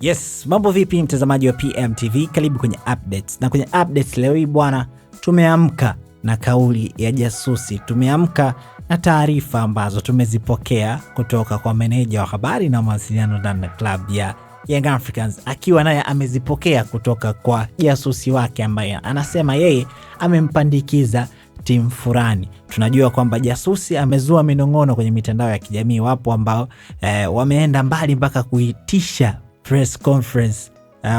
Yes, mambo vipi mtazamaji wa PMTV, karibu kwenye updates. Na kwenye updates leo hii bwana, tumeamka na kauli ya jasusi. Tumeamka na taarifa ambazo tumezipokea kutoka kwa meneja wa habari na mawasiliano ndani ya club ya Young Africans, akiwa naye amezipokea kutoka kwa jasusi wake ambaye anasema yeye amempandikiza timu fulani. Tunajua kwamba jasusi amezua minong'ono kwenye mitandao ya kijamii. Wapo ambao wameenda mbali mpaka kuitisha press conference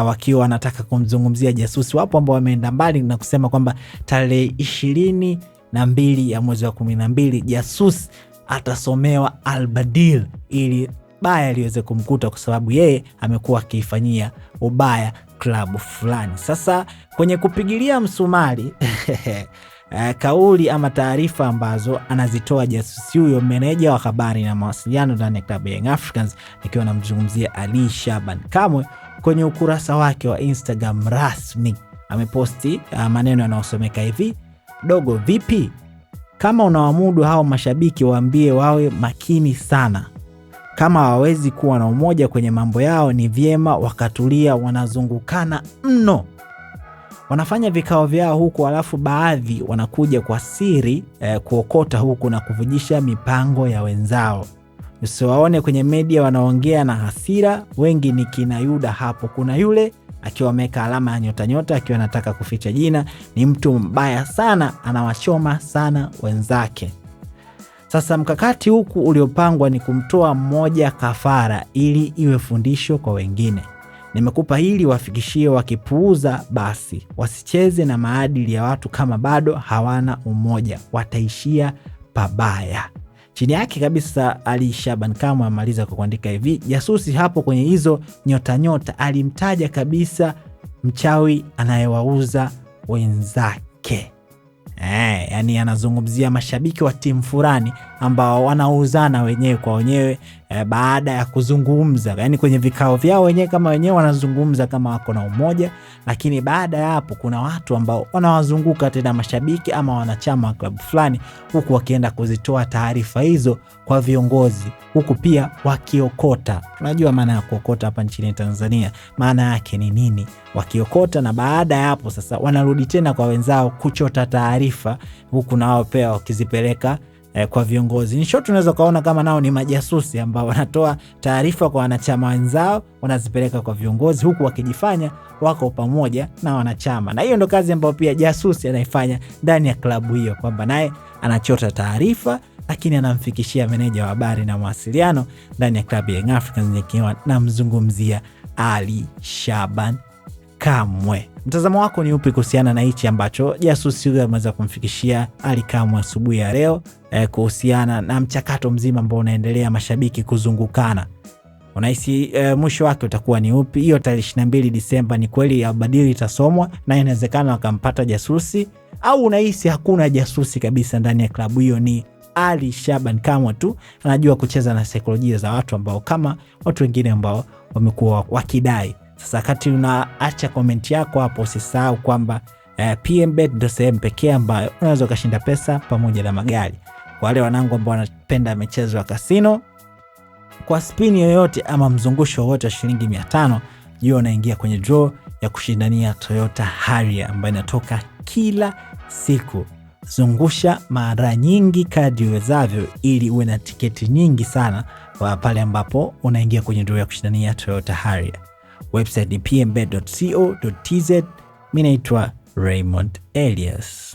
wakiwa wanataka kumzungumzia jasusi. Wapo ambao wameenda mbali na kusema kwamba tarehe 22 ya mwezi wa 12 jasusi atasomewa albadil ili baya liweze kumkuta, kwa sababu yeye amekuwa akifanyia ubaya klabu fulani. Sasa kwenye kupigilia msumari kauli ama taarifa ambazo anazitoa jasusi huyo, meneja wa habari na mawasiliano ndani ya klabu ya Young Africans, nikiwa namzungumzia Ali Shaban Kamwe, kwenye ukurasa wake wa Instagram rasmi ameposti maneno yanayosomeka hivi: dogo vipi, kama unawamudu hao mashabiki waambie wawe makini sana. Kama hawawezi kuwa na umoja kwenye mambo yao, ni vyema wakatulia. Wanazungukana mno, wanafanya vikao vyao huku, alafu baadhi wanakuja kwa siri kuokota huku na kuvujisha mipango ya wenzao. Usiwaone kwenye media wanaongea na hasira. Wengi ni kina Yuda hapo. Kuna yule akiwa ameka alama ya nyota akiwa anataka kuficha jina. Ni mtu mbaya sana, anawachoma sana wenzake. Sasa mkakati huku uliopangwa ni kumtoa mmoja kafara ili iwe fundisho kwa wengine. Nimekupa hili wafikishie, wakipuuza basi wasicheze na maadili ya watu. Kama bado hawana umoja, wataishia pabaya. Chini yake kabisa Ali Shaban Kamwe amaliza kwa kuandika hivi: jasusi hapo kwenye hizo nyota alimtaja kabisa mchawi anayewauza wenzake. Yani anazungumzia mashabiki wa timu fulani ambao wanauzana wenyewe kwa wenyewe baada ya kuzungumza. Yani kwenye vikao vyao wenyewe kama wenyewe wanazungumza kama wako na umoja, lakini baada ya hapo kuna watu ambao wanawazunguka tena mashabiki ama wanachama wa klabu fulani, huku wakienda kuzitoa taarifa hizo kwa viongozi, huku pia wakiokota. Tunajua maana ya kuokota hapa nchini Tanzania, maana yake ni nini? Wakiokota, na baada ya hapo sasa wanarudi tena kwa wenzao kuchota taarifa, huku na wao pia wakizipeleka kwa viongozi. Ni short, tunaweza kaona kama nao ni majasusi ambao wanatoa taarifa kwa wanachama wenzao, wanazipeleka kwa viongozi, huku wakijifanya wako pamoja na wanachama. Na hiyo ndo kazi ambayo pia jasusi anaifanya ndani ya klabu hiyo, kwamba naye anachota taarifa lakini anamfikishia meneja wa habari na mawasiliano ndani ya klabu ya Young Africans, nikiwa namzungumzia Ali Shaban Kamwe. Mtazamo wako ni upi kuhusiana na hichi ambacho jasusi huyo ameweza kumfikishia Ali Kamwe asubuhi ya leo kuhusiana na mchakato mzima ambao unaendelea, mashabiki kuzungukana? Unahisi mwisho wake utakuwa ni upi? Hiyo tarehe 22 Disemba ni kweli albadili itasomwa na inawezekana wakampata jasusi, au unahisi hakuna jasusi kabisa ndani ya klabu hiyo, ni Ali Shaban Kamwe tu anajua kucheza na saikolojia za watu ambao kama watu wengine ambao wamekuwa wakidai? Sasa wakati unaacha komenti yako hapo, usisahau kwamba PMBet ndio sehemu pekee ambayo unaweza ukashinda pesa pamoja na magari. Kwa wale wanangu ambao wanapenda michezo ya kasino, kwa spin yoyote ama mzungusho wowote wa shilingi 500, hiyo unaingia kwenye draw ya kushindania Toyota Harrier ambayo inatoka kila siku. Zungusha mara nyingi kadri uwezavyo ili uwe na tiketi nyingi sana pale ambapo unaingia kwenye draw ya kushindania Toyota Harrier. Website ni pmbet.co.tz. Mimi naitwa Raymond Elias.